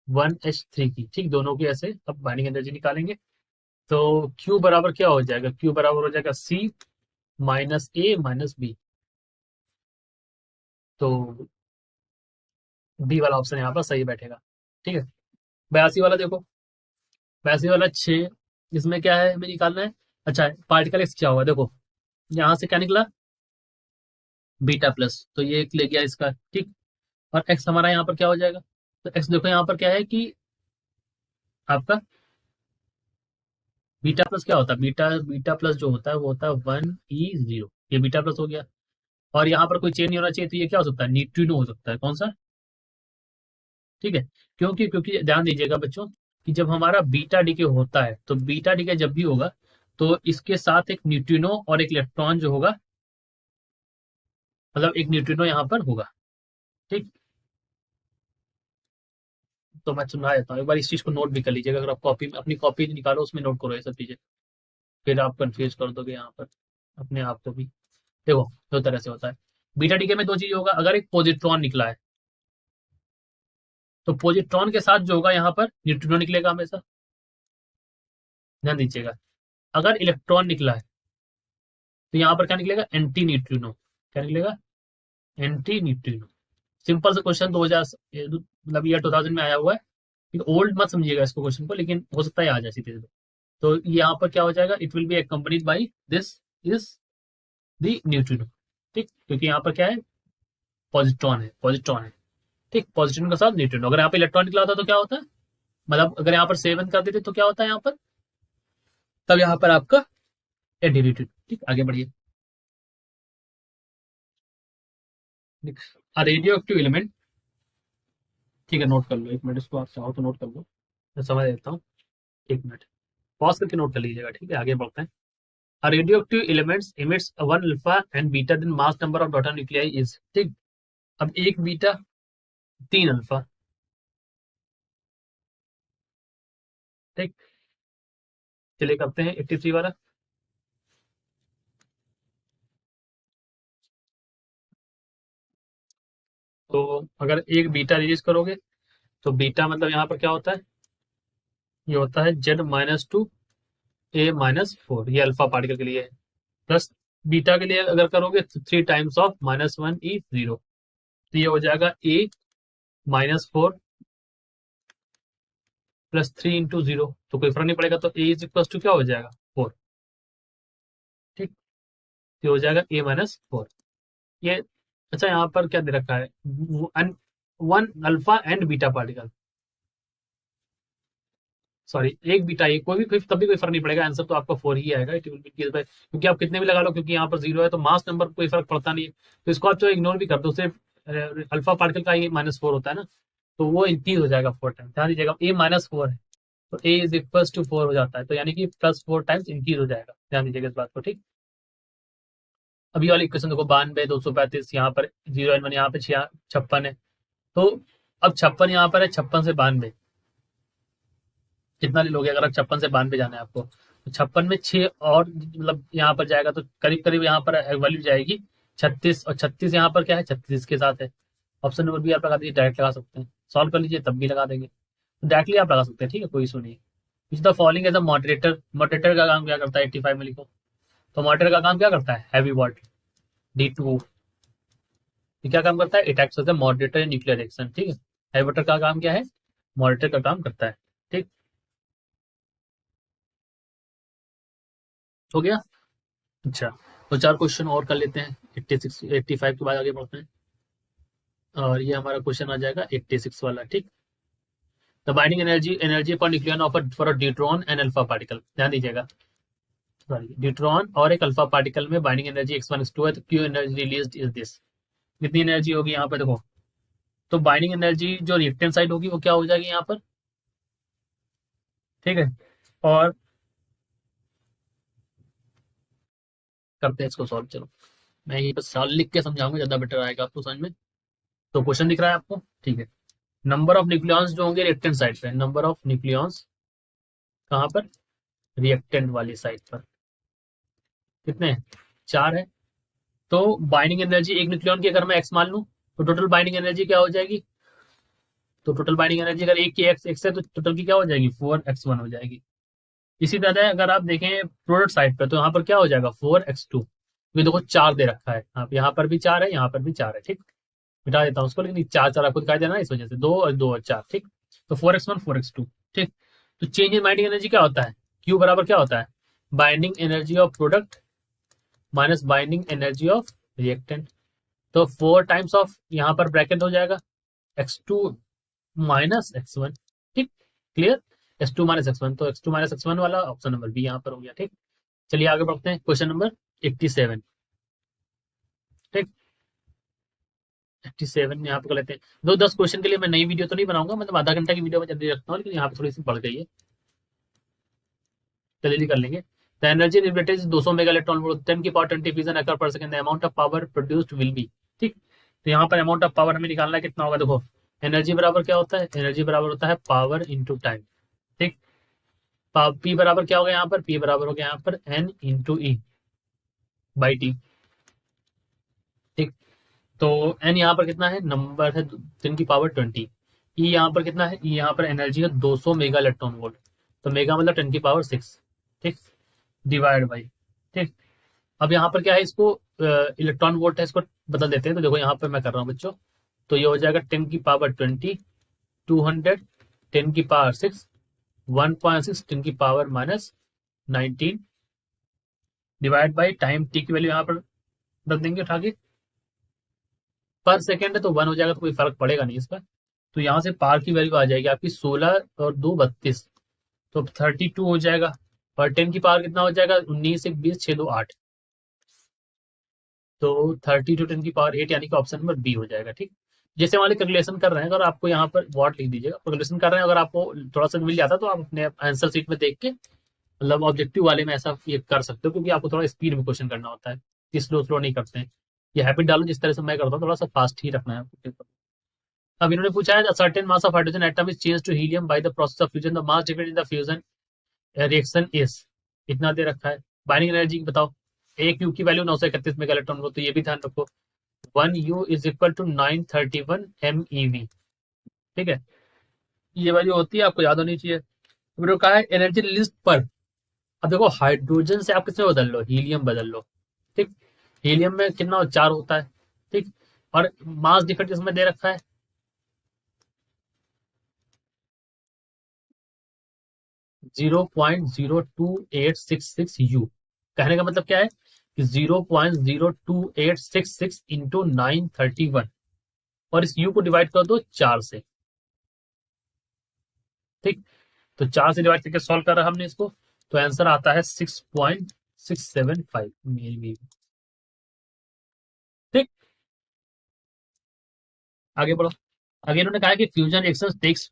1H3 की, ठीक दोनों की ऐसे अब बाइंडिंग एनर्जी निकालेंगे, तो Q बराबर क्या हो जाएगा, Q बराबर हो जाएगा C minus A minus B, तो बी वाला ऑप्शन यहाँ पर सही बैठेगा, ठीक है। 82 वाला देखो, 82 वाला 6, इसमें क्या है हमें निकालना है, अच्छा पार्टिकल एक्स क्या होगा, देखो यहाँ से क्या निकला बीटा प्लस, तो ये एक ले गया इसका, ठीक, और एक्स हमारा यहाँ पर क्या हो जाएगा, तो एक्स देखो यहाँ पर क्या है कि आपका बीटा प्लस क्या होता है, बीटा बीटा प्लस जो होता है वो होता है 1E0, ये बीटा प्लस हो गया, और यहाँ पर कोई चेन नहीं होना चाहिए, तो ये क्या हो सकता है न्यूट्रिनो हो सकता है, कौन सा, ठीक है, क्योंकि क्योंकि ध्यान दीजिएगा बच्चों कि जब हमारा बीटा डीके होता है तो बीटा डीके जब भी होगा तो इसके साथ एक न्यूट्रिनो और एक इलेक्ट्रॉन जो होगा, मतलब एक न्यूट्रिनो यहाँ पर होगा, ठीक, तो मैं सुना देता हूँ एक बार, इस चीज को नोट भी कर लीजिएगा, अगर आप कॉपी अपनी कॉपी निकालो उसमें नोट करो ये सब चीजें, फिर आप कंफ्यूज कर दोगे यहाँ पर अपने आप को भी, देखो दो तरह से होता है, बीटा डीके में दो चीज होगा, अगर एक पॉजिट्रॉन निकला है तो पॉजिट्रॉन के साथ जो होगा यहाँ पर न्यूट्रिनो निकलेगा हमेशा, ध्यान दीजिएगा, अगर इलेक्ट्रॉन निकला है तो यहाँ पर क्या निकलेगा एंटी न्यूट्रिनो, क्या निकलेगा एंटी न्यूट्रिनो, सिंपल सा क्वेश्चन 2000 मतलब ईयर 2000 में आया हुआ है, ओल्ड मत समझिएगा इसको क्वेश्चन को, लेकिन हो सकता है आ जाए सीधे सीधे, तो यहाँ पर क्या हो जाएगा it will be accompanied by this is the neutrino, ठीक, क्योंकि यहाँ पर क्या है पॉजिट्रॉन है, पॉजिट्रॉन है, ठीक, पॉजिट्रॉन के साथ न्यूट्रिनो, अगर यहाँ पे इलेक्ट्रॉन निकला होता तो क्या होता है, मतलब अगर यहाँ पर 7 कर देते तो क्या होता है यहाँ पर, तब यहाँ पर आपका एंटी न्यूट्रिनो, ठीक, आगे बढ़िए, रेडियो एक्टिव एलिमेंट, ठीक है नोट कर लो एक मिनट, इसको आप चाहो तो नोट कर लो, मैं समझ देता हूँ, एक मिनट पॉज करके नोट कर लीजिएगा, ठीक है आगे बढ़ते हैं, A radioactive elements emits one alpha and beta, then mass number of daughter nuclei is, ठीक, अब एक बीटा 3 अल्फा, ठीक, चलिए करते हैं 83 वाला, तो अगर एक बीटा रिलीज करोगे तो बीटा मतलब यहाँ पर क्या होता है, ये होता है Z-2 A-4, ये अल्फा पार्टिकल के लिए है, प्लस बीटा के लिए अगर करोगे तो 3 टाइम्स ऑफ -1E0, तो ये हो जाएगा A-4 +3 × 0, तो कोई फर्क नहीं पड़ेगा, तो A इज इक्वल टू क्या हो जाएगा 4, ठीक, ये हो जाएगा A-4, ये अच्छा यहाँ पर क्या दे रखा है, one alpha and beta particle, sorry एक बीटा, एक कोई भी कोई तब भी कोई फर्क नहीं पड़ेगा, आंसर तो आपका 4 ही आएगा, it will B case by, क्योंकि आप कितने भी लगा लो, क्योंकि यहाँ पर 0 है तो मास नंबर कोई फर्क पड़ता नहीं है, तो इसको आप जो इग्नोर भी कर दो, सिर्फ अल्फा पार्टिकल का ये -4 होता है ना, तो वो इंक्रीज हो जाएगा 4 टाइम, ध्यान दीजिएगा A-4 है तो A इज इक्वल टू 4 हो जाता है, तो यानी कि +4 टाइम्स इंक्रीज हो जाएगा, ध्यान दीजिएगा इस बात को, ठीक, अभी वाली इक्वेशन देखो 92 235, यहाँ पर 0 यहाँ पे 56 है, तो अब 56 यहाँ पर है, 56 से 92 कितना ले लोगे, अगर आप 56 से 92 जाना है आपको, तो 56 में 6 और मतलब यहाँ पर जाएगा तो करीब करीब यहाँ पर वैल्यू जाएगी 36, और 36 यहाँ पर क्या है 36 के साथ है, ऑप्शन नंबर भी आप लगा दीजिए, डायरेक्ट लगा सकते हैं, सॉल्व कर लीजिए तब भी लगा देंगे, तो डायरेक्टली आप लगा सकते हैं, ठीक है कोई इशू नहीं है, which the following as a moderator, moderator का काम क्या करता है 85 में लिखो, तो मॉडरेटर का काम क्या करता है हैवी वाटर D2O, ये क्या काम करता है, it acts as a moderator in nuclear reaction, ठीक है, हैवी वाटर का काम क्या है, मॉडरेटर का काम करता है, ठीक, हो गया, अच्छा तो 4 क्वेश्चन और कर लेते हैं, 86 85 के बाद आगे बढ़ते हैं, और ये हमारा क्वेश्चन आ जाएगा 86 वाला। ठीक, the binding energy per nucleon of for a deuteron and alpha particle, ध्यान दीजिएगा। सॉरी, ड्यूट्रॉन और एक अल्फा पार्टिकल में बाइंडिंग एनर्जी x1 x2 है, तो Q energy released is this. कितनी एनर्जी होगी यहाँ पे देखो, तो बाइंडिंग एनर्जी जो रिएक्टेंट साइड होगी वो क्या हो जाएगी यहाँ पर, ठीक है। और करते हैं इसको सॉल्व, चलो मैं यही बस सॉल्व लिख के समझाऊंगा, ज्यादा बेटर आएगा आपको समझ में। तो क्वेश्चन दिख रहा है आपको, ठीक है। नंबर ऑफ न्यूक्लियॉन्स जो होंगे रिएक्टेंट साइड पे, नंबर ऑफ न्यूक्लियॉन्स कहाँ पर, रिएक्टेंट वाली साइड पर कितने हैं, 4 है। तो बाइंडिंग एनर्जी एक न्यूक्लियॉन की अगर मैं एक्स मान लूं, तो टोटल बाइंडिंग एनर्जी क्या हो जाएगी, तो टोटल बाइंडिंग एनर्जी अगर एक की एक्स है तो टोटल की क्या हो जाएगी, 4x1 हो जाएगी। इसी तरह अगर आप देखें प्रोडक्ट साइड पर, तो यहाँ पर क्या हो जाएगा 4x2, क्योंकि देखो 4 दे रखा है, आप यहाँ पर भी 4 है, यहाँ पर भी 4 है, ठीक। मिटा देता हूँ उसको, लेकिन 4 4 आपको दिखाई देना इस वजह से, 2 और 2 और 4, ठीक। तो 4x1 4x2, ठीक। तो चेंज इन बाइंडिंग एनर्जी क्या होता है, क्यू बराबर क्या होता है, binding energy of product minus binding energy of reactant. तो 4 टाइम्स ऑफ यहाँ पर ब्रैकेट हो जाएगा x2 माइनस x1, ठीक, क्लियर। x2 माइनस x1, तो x2 माइनस x1 वाला ऑप्शन नंबर बी यहाँ पर हो गया, ठीक। चलिए आगे बढ़ते हैं, क्वेश्चन नंबर 87, ठीक। 87 यहाँ पे कर लेते हैं। 10 क्वेश्चन के लिए मैं नई वीडियो तो नहीं बनाऊंगा, मतलब आधा घंटा की वीडियो में जल्दी रखता हूँ, लेकिन यहाँ पे थोड़ी सी बढ़ गई है, जल्दी कर लेंगे। The energy liberated is 200 mega electron volt, 10 की पावर 20 फ्यूजन अकर पर second, the amount of power produced will be, ठीक। तो यहाँ पर अमाउंट ऑफ पावर हमें निकालना है, कितना होगा देखो, एनर्जी बराबर क्या होता है, एनर्जी बराबर होता है पावर इंटू टाइम, ठीक। पी बराबर क्या होगा यहाँ पर, पी बराबर हो गया यहाँ पर N into E by T, ठीक। तो एन यहाँ पर कितना है, नंबर है 10 की पावर 20, ई यहाँ पर कितना है, ई यहाँ पर एनर्जी है 200 मेगा इलेक्ट्रॉन वोल्ट, तो मेगा मतलब 10 की पावर 6, ठीक, डिवाइड बाई, ठीक। अब यहाँ पर क्या है, इसको इलेक्ट्रॉन वोल्ट है, इसको बदल देते हैं, तो देखो यहाँ पर मैं कर रहा हूँ बच्चों, तो ये हो जाएगा 10 की पावर 20, 200, 10 की पावर 6, 1.6 10 की power minus 19 divide by time, T की वैल्यू यहाँ पर रख देंगे उठा के, पर सेकेंड है तो 1 हो जाएगा, तो कोई फर्क पड़ेगा नहीं इसका। तो यहाँ से पार की वैल्यू आ जाएगी आपकी 16 और 2 32, तो 32 हो जाएगा, और 10 की पावर कितना हो जाएगा, 19 1 20 6 2 8, तो 32 10 की पावर 8, यानी कि ऑप्शन नंबर बी हो जाएगा, ठीक। जैसे हमारे कैलकुलेशन कर रहे हैं, अगर आपको यहाँ पर वॉट लिख दीजिएगा, कैलकुलेशन कर रहे हैं, अगर आपको थोड़ा सा मिल जाता तो आप अपने आंसर शीट में देख के, मतलब ऑब्जेक्टिव वाले में ऐसा ये कर सकते हो, क्योंकि आपको थोड़ा स्पीड में क्वेश्चन करना होता है, स्लो स्लो नहीं करते हैं। ये हैबिट डालो जिस तरह से मैं करता हूँ, थोड़ा सा फास्ट ही रखना है आपको। अब इन्होंने पूछा है certain mass of hydrogen atom is change to helium by the process of fusion, the mass difference in the fusion reaction is, इतना दे रखा है। बाइंडिंग एनर्जी बताओ, एक यू की वैल्यू 931 मेगा इलेक्ट्रॉन वोल्ट, तो ये भी ध्यान रखो, 1 u is equal to 931 MeV, ठीक है। ये वैल्यू होती है, आपको याद होनी चाहिए। तो कहा है एनर्जी रिलीज पर, अब देखो हाइड्रोजन से आप किसमें बदल लो, हीलियम बदल लो, ठीक। हीलियम में कितना 4 होता है, ठीक। और मास डिफरेंस इसमें दे रखा है 0.02866 U। कहने का मतलब क्या है कि 0.02866 इंटू 931, और इस U को डिवाइड कर दो 4 से, ठीक। तो 4 से डिवाइड करके सॉल्व कर रहा हमने इसको, तो आंसर आता है 6.675 मेरी, ठीक। आगे बढ़ो। आगे इन्होंने कहा कि fusion reaction takes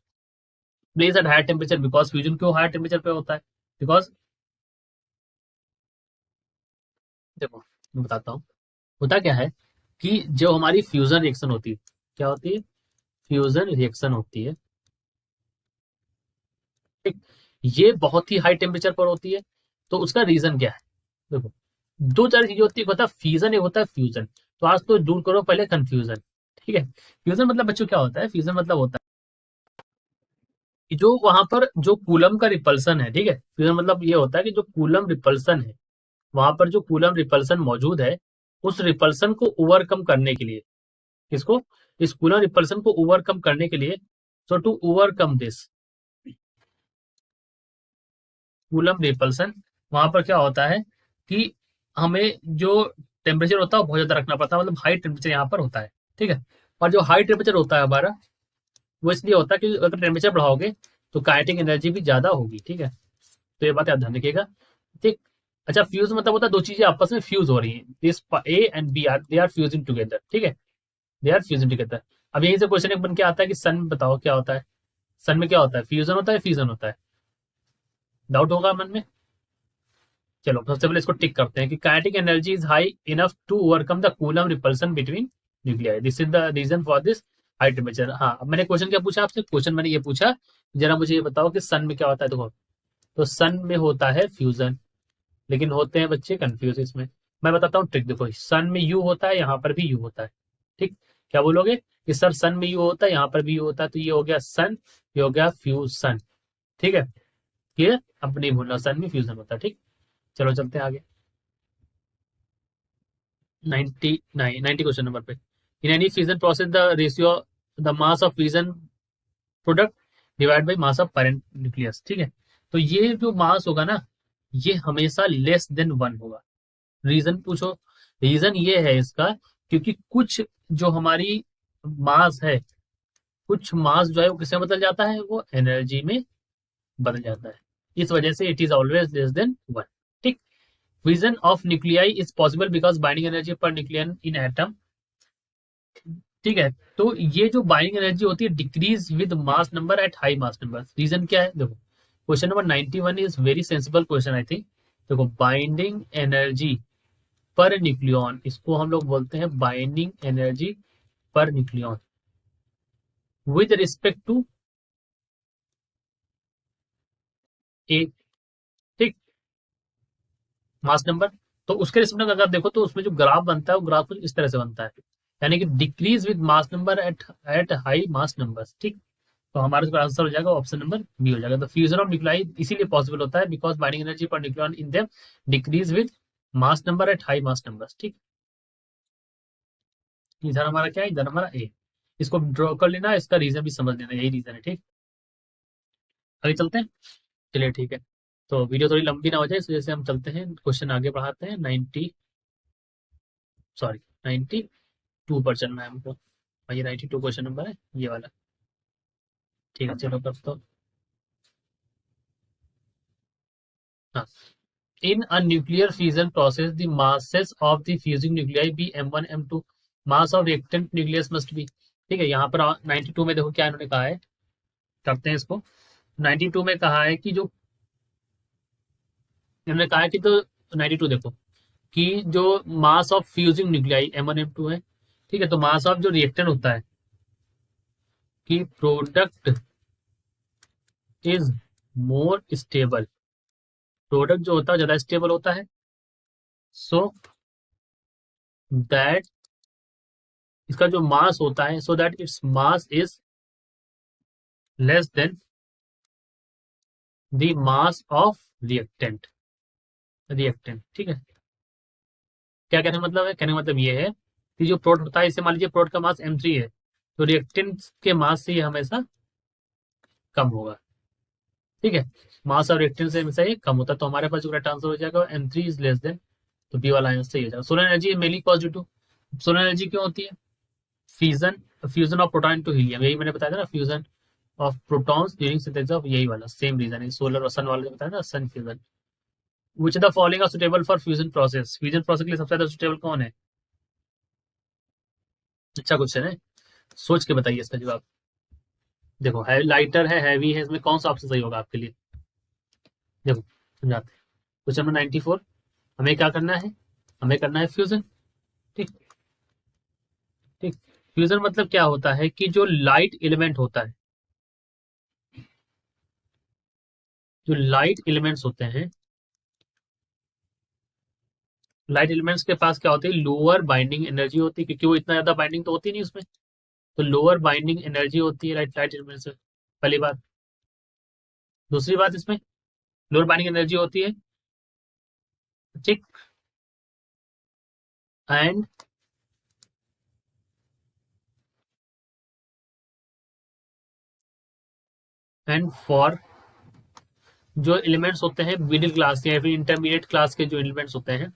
place at higher temperature, because fusion क्यों हायर टेम्परेचर पे होता है, बिकॉज देखो मैं बताता हूँ, होता क्या है कि जो हमारी फ्यूजन रिएक्शन होती है, क्या होती है, फ्यूजन रिएक्शन होती है, ठीक। ये बहुत ही हाई टेम्परेचर पर होती है, तो उसका रीजन क्या है, देखो 2 4 चीजें होती है, एक होता है फिजन, एक होता है फ्यूजन। तो आज तो दूर करो पहले कंफ्यूजन, ठीक है। फ्यूजन मतलब बच्चों क्या होता है, फ्यूजन मतलब होता है कि जो वहां पर जो कूलम का रिपल्सन है, ठीक है। फ्यूजन मतलब ये होता है कि जो कूलम रिपल्सन है, वहां पर जो कूलम रिपल्सन मौजूद है, उस रिपल्सन को ओवरकम करने के लिए, किसको, इस कूलम रिपल्सन को ओवरकम करने के लिए, so to overcome this Coulomb repulsion, वहां पर क्या होता है कि हमें जो टेम्परेचर होता है वो बहुत ज्यादा रखना पड़ता है, मतलब हाई टेम्परेचर यहाँ पर होता है, ठीक है। और जो हाई टेम्परेचर होता है हमारा, वो इसलिए होता है कि अगर टेम्परेचर बढ़ाओगे तो काइनेटिक एनर्जी भी ज्यादा होगी, ठीक है। तो ये बात याद ध्यान रखिएगा, ठीक। अच्छा, फ्यूज मतलब होता है दो चीजें आपस में फ्यूज हो रही हैं, this A and B are, they are fusing together, ठीक है, दे आर फ्यूजिंग टुगेदर। अब यहीं से क्वेश्चन एक बन के आता है कि सन में बताओ क्या होता है, सन में क्या होता है, फ्यूजन होता है, फ्यूजन होता है, डाउट होगा मन में। चलो सबसे पहले इसको टिक करते हैं कि kinetic energy is high enough to overcome the Coulomb repulsion between nuclei, this is the reason for this high temperature. हाँ, अब मैंने क्वेश्चन क्या पूछा आपसे, क्वेश्चन मैंने ये पूछा, जरा मुझे ये बताओ कि सन में क्या होता है। देखो, तो सन में होता है फ्यूजन, लेकिन होते हैं बच्चे कंफ्यूज इसमें। मैं बताता हूँ ट्रिक, देखो सन में यू होता है, यहाँ पर भी यू होता है, ठीक। क्या बोलोगे कि सर सन में यू होता है, यहाँ पर भी यू होता है, तो ये हो गया सन, ये हो गया फ्यूजन, ठीक है। क्लियर, अब नहीं भूलना सन में फ्यूजन होता है, ठीक। चलो चलते हैं आगे। 90 क्वेश्चन नंबर पे, in any fusion process the ratio the mass of fusion product divide by mass of parent nucleus, ठीक है। तो ये जो मास होगा ना, ये हमेशा लेस देन वन होगा। रीजन पूछो, रीजन ये है इसका, क्योंकि कुछ जो हमारी मास है, कुछ मास जो है वो किसमें बदल जाता है, वो एनर्जी में बदल जाता है, इस वजह से it is always less than one, ठीक। Fusion of nuclei is possible because binding energy per nucleon in atom, ठीक है। तो ये जो बाइंडिंग एनर्जी होती है decrease with mass number at high mass number, reason क्या है, देखो question number 91 is very sensible question I think. देखो, बाइंडिंग एनर्जी पर न्यूक्लियन, इसको हम लोग बोलते हैं binding energy per nucleon with respect to ए, ठीक, मास नंबर। तो उसके रिस्पेक्ट में अगर देखो तो उसमें जो ग्राफ बनता है वो ग्राफ कुछ इस तरह से बनता है, यानी कि decrease with mass number at at high mass number, ठीक। तो हमारा इसका आंसर हो जाएगा ऑप्शन नंबर बी हो जाएगा। तो फ्यूजन ऑफ न्यूक्लाई इसीलिए पॉसिबल होता है because binding energy per nucleon in them decrease with mass number at high mass number, ठीक। इधर हमारा क्या है, इधर हमारा ए, इसको ड्रॉ कर लेना, इसका रीजन भी समझ लेना, यही रीजन है, ठीक। आगे चलते हैं, चलिए ठीक है। तो वीडियो थोड़ी लंबी ना हो जाए इस वजह से हम चलते हैं, क्वेश्चन आगे बढ़ाते हैं। 92 पर चलना है हमको, और ये 92 क्वेश्चन नंबर है ये वाला, ठीक है। चलो तब तो, हाँ, in a nuclear fusion process the masses of the fusing nuclei be m1 m2, mass of reactant nucleus must be, ठीक है। यहाँ पर 92 में देखो क्या इन्होंने कहा है, करते हैं इसको। 92 में कहा है कि जो इन्होंने कहा है कि, तो 92 देखो कि जो mass of fusing nuclei m1 m2 है, ठीक है। तो मास ऑफ जो रिएक्टेंट होता है कि product is more stable, product जो होता है ज्यादा स्टेबल होता है, सो दैट, इसका जो मास होता है, so that its mass is less than the mass of reactant, reactant, ठीक है। क्या कहने का मतलब है, कहने का मतलब ये है कि जो प्रोडक्ट होता है, इसे मान लीजिए प्रोडक्ट का मास m3 है, तो रिएक्टेंट के मास से ये हमेशा कम होगा, ठीक है। मास और रिएक्टेंट से हमेशा ये कम होता है, तो हमारे पास जो करेक्ट आंसर हो जाएगा m3 इज लेस देन, तो बी वाला आंसर सही हो जाएगा। Solar energy mainly positive, solar energy क्यों होती है, fusion, fusion of proton to helium, यही मैंने बताया था ना, fusion of protons during synthesis of, यही वाला सेम रीजन है, सोलर और सन वाला जो बताया ना, sun fusion. Which the following are suitable for fusion process, fusion process के लिए सबसे ज्यादा सुटेबल कौन है, अच्छा क्वेश्चन है, सोच के बताइए इसका जवाब। देखो, है लाइटर है, हैवी है, इसमें कौन सा ऑप्शन सही होगा आपके लिए, देखो समझाते हैं। क्वेश्चन नंबर 94, हमें क्या करना है, हमें करना है फ्यूजन, ठीक, ठीक। फ्यूजन मतलब क्या होता है कि जो लाइट एलिमेंट होता है, जो लाइट एलिमेंट्स होते हैं, लाइट एलिमेंट्स के पास क्या होती है, लोअर बाइंडिंग एनर्जी होती है, क्योंकि वो इतना ज्यादा बाइंडिंग तो होती नहीं उसमें, तो लोअर बाइंडिंग एनर्जी होती है लाइट लाइट एलिमेंट्स में, पहली बात। दूसरी बात, इसमें लोअर बाइंडिंग एनर्जी होती है, ठीक, एंड फॉर जो एलिमेंट्स होते हैं मिडिल क्लास या फिर इंटरमीडिएट क्लास के जो एलिमेंट्स होते हैं,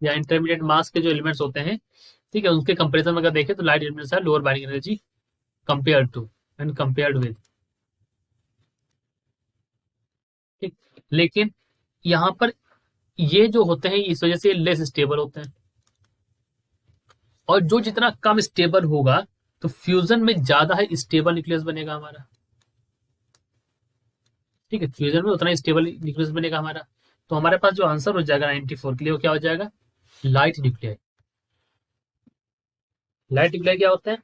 या इंटरमीडिएट मास के जो एलिमेंट्स होते हैं, ठीक है, उसके कंपेरिजन में अगर देखें तो लाइट एलिमेंट्स है lower binding energy compare to and compared with. ठीक, लेकिन यहाँ पर ये जो होते हैं इस वजह से लेस स्टेबल होते हैं, और जो जितना कम स्टेबल होगा तो फ्यूजन में ज्यादा है स्टेबल न्यूक्लियस बनेगा हमारा। ठीक है, फ्यूजन में उतना स्टेबल न्यूक्लियस बनेगा हमारा। तो हमारे पास जो आंसर हो जाएगा 94 के लिए वो क्या हो जाएगा, लाइट न्यूक्लियर। लाइट न्यूक्लियर क्या होता है,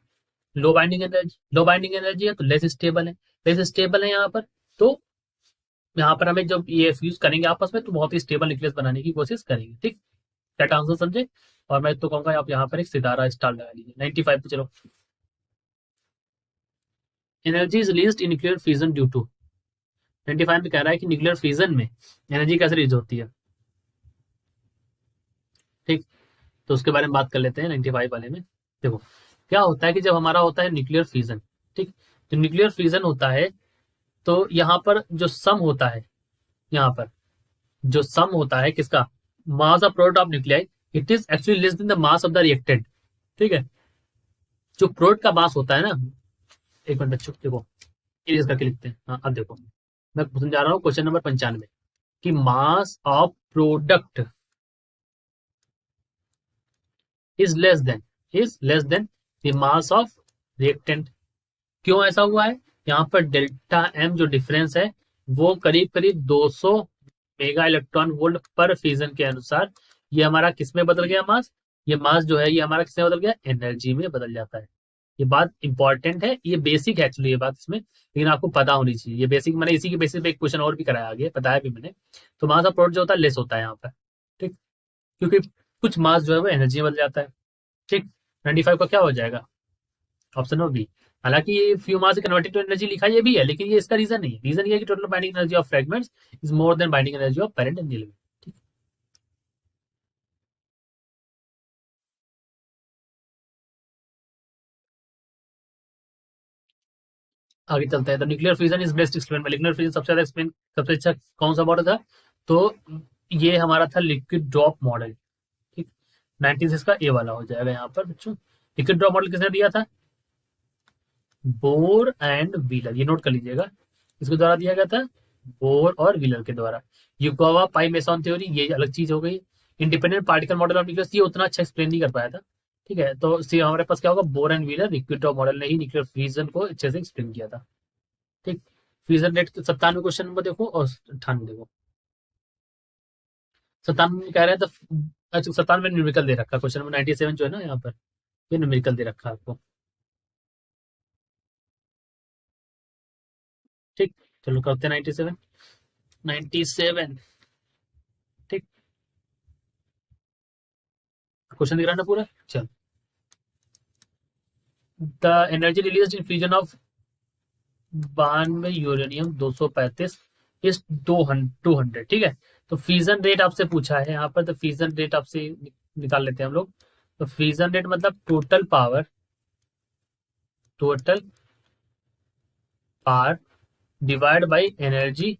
लो बाइंडिंग एनर्जी, लो बाइंडिंग एनर्जी है तो लेस स्टेबल है, लेस स्टेबल है यहाँ पर। तो यहाँ पर हमें जब ये फ्यूज करेंगे आपस में तो बहुत ही स्टेबल न्यूक्लियस बनाने की कोशिश करेंगे। ठीक, क्या आंसर समझे। और मैं तो कहूंगा आप यहाँ पर एक सितारा स्टार लगा लीजिए 95 पे। चलो, energy is released in nuclear fusion due to. 95 में कह रहा है कि न्यूक्लियर फ्यूजन में एनर्जी कैसे रिलीज होती है। ठीक, तो उसके बारे में बात कर लेते हैं 95 वाले में। देखो क्या होता है कि जब हमारा होता है न्यूक्लियर फ्यूजन, ठीक, तो न्यूक्लियर फ्यूजन होता है तो यहाँ पर जो सम होता है, यहाँ पर जो सम होता है किसका, mass of product of nuclei, it is actually less than the mass of the reactant. ठीक है, जो प्रोडक्ट का मास होता है ना, एक मिनट बच्चों देखो इरेज करके लिखते हैं। हाँ अब देखो मैं समझा रहा हूँ क्वेश्चन नंबर 95 कि mass of product is less than the mass of reactant. क्यों ऐसा हुआ है, यहाँ पर डेल्टा एम जो डिफरेंस है वो करीब करीब 200 मेगा इलेक्ट्रॉन वोल्ट पर फ्यूजन के अनुसार ये हमारा किस में बदल गया मास, ये मास जो है ये हमारा किस में बदल गया, एनर्जी में बदल जाता है। ये बात इंपॉर्टेंट है, ये बेसिक है एक्चुअली ये बात इसमें, लेकिन आपको पता होनी चाहिए ये बेसिक। मैंने इसी के बेसिस पे एक क्वेश्चन और भी कराया आगे, बताया भी मैंने। तो मास ऑफ प्रोडक्ट जो होता है लेस होता है यहाँ पर। ठीक, क्योंकि कुछ मास जो है वो एनर्जी में बदल जाता है। ठीक, 95 का क्या हो जाएगा, ऑप्शन नंबर बी। हालांकि ये फ्यू मास से कन्वर्टेड टू एनर्जी लिखा ये भी है, लेकिन ये इसका रीजन नहीं है। रीजन ये है कि total binding energy of fragments is more than binding energy of parent and element. ठीक, आगे चलते हैं। तो nuclear fusion is best explain, nuclear fusion सबसे ज्यादा एक्सप्लेन, सबसे अच्छा कौन सा मॉडल था, तो ये हमारा था लिक्विड ड्रॉप मॉडल। ठीक, 96 का ए वाला हो जाएगा यहाँ पर बच्चों। लिक्विड ड्रॉप मॉडल किसने दिया था, बोर एंड व्हीलर, ये नोट कर लीजिएगा, इसके द्वारा दिया गया था, बोर और व्हीलर के द्वारा। युकोवा पाई मेसन थ्योरी ये अलग चीज हो गई। Independent particle model of nucleus ये उतना अच्छा एक्सप्लेन नहीं कर पाया था। ठीक है, तो सी हमारे पास क्या होगा, bore and wheeler liquid drop model ने ही न्यूक्लियर फ्यूजन को अच्छे से एक्सप्लेन किया था। ठीक, फ्यूजन रेट 97 क्वेश्चन नंबर देखो और 98 देखो। 97 कह रहे हैं तो अच्छा 97 में न्यूमेरिकल दे रखा, क्वेश्चन नंबर 97 जो है ना यहाँ पर ये न्यूमेरिकल दे रखा है आपको। ठीक, चलो करते हैं 97। 97, ठीक, क्वेश्चन दिख रहा है ना पूरा, चल। The energy release in fusion of 92 uranium 235 इस 200। ठीक है, तो फ्यूजन रेट आपसे पूछा है यहाँ पर, तो फ्यूजन रेट आपसे निकाल लेते हैं हम लोग। तो फ्यूजन रेट मतलब total power, total power divide by energy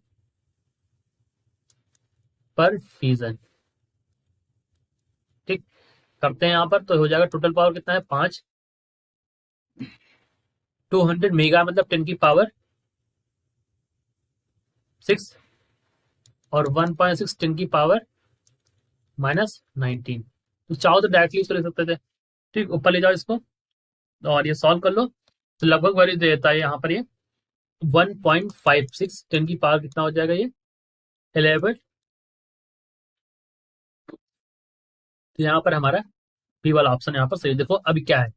पर फ्यूजन। ठीक, करते हैं यहाँ पर तो हो जाएगा टोटल पावर कितना है 5, 200 मेगा मतलब 10 की पावर 6 और 1.6 10 की पावर -19। तो चाहो तो डायरेक्टली इसको ले सकते थे। ठीक, ऊपर ले जाओ इसको और ये सॉल्व कर लो, तो लगभग वैल्यू देता है यहाँ पर ये 1.56 10 की पावर कितना हो जाएगा ये 11। तो यहाँ पर हमारा बी वाला ऑप्शन यहाँ पर सही। देखो अभी क्या है,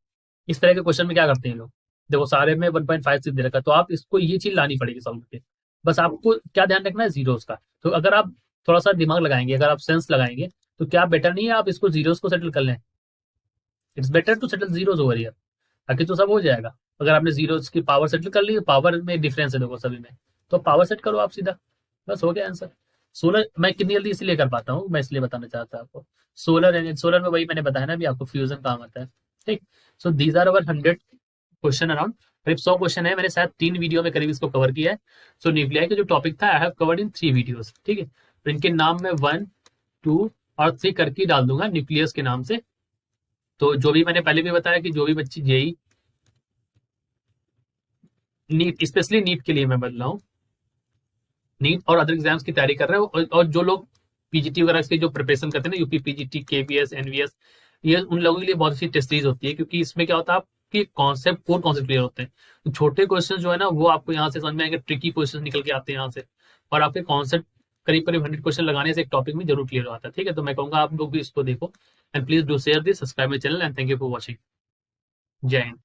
इस तरह के क्वेश्चन में क्या करते हैं लोग, देखो सारे में 1.56 दे रखा है, तो आप इसको ये चीज लानी पड़ेगी सॉल्व करके। बस आपको क्या ध्यान रखना है, जीरोस का। तो अगर आप थोड़ा सा दिमाग लगाएंगे, अगर आप सेंस लगाएंगे, तो क्या बेटर नहीं है आप इसको जीरोस को सेटल कर लें। It's better to settle zeros over here, बाकी तो सब हो जाएगा। अगर आपने जीरोस की पावर सेटल कर ली, पावर में डिफरेंस है देखो सभी में, तो पावर सेट करो आप सीधा, बस हो गया आंसर। सोलर मैं कितनी जल्दी इसलिए कर पाता हूँ, मैं इसलिए बताना चाहता आपको। सोलर में वही मैंने बताया ना भी आपको फ्यूजन काम आता है। ठीक, so these are our 100 question around, करीब 100 क्वेश्चन है। मैंने शायद 3 वीडियो में करीब इसको कवर किया है। सो न्यूक्लियाई का जो टॉपिक था I have covered in 3 videos. ठीक है, तो इनके नाम में 1, 2 और 3 करके डाल दूंगा न्यूक्लियस के नाम से। तो जो भी मैंने पहले भी बताया कि जो भी बच्चे जेई नीट, स्पेशली नीट के लिए मैं बदला हूँ, नीट और अदर एग्जाम्स की तैयारी कर रहे हो, और जो लोग पीजीटी वगैरह की जो प्रिपरेशन करते हैं ना, यूपी पीजीटी, केवीएस, एनवीएस, ये उन लोगों के लिए बहुत अच्छी टेस्ट सीरीज होती है, क्योंकि इसमें क्या होता है, आपके कॉन्सेप्ट, कोर कॉन्सेप्ट क्लियर होते हैं। तो छोटे क्वेश्चन जो है ना, वो आपको यहाँ से समझ में आएंगे, ट्रिकी क्वेश्चन निकल के आते हैं यहाँ से, और आपके कॉन्सेप्ट करीब करीब 100 क्वेश्चन लगाने से एक टॉपिक में जरूर क्लियर हो आता है। ठीक है, तो मैं कहूंगा आप लोग भी इसको देखो, and please do share this, subscribe my channel, and thank you for watching. जय हिंद।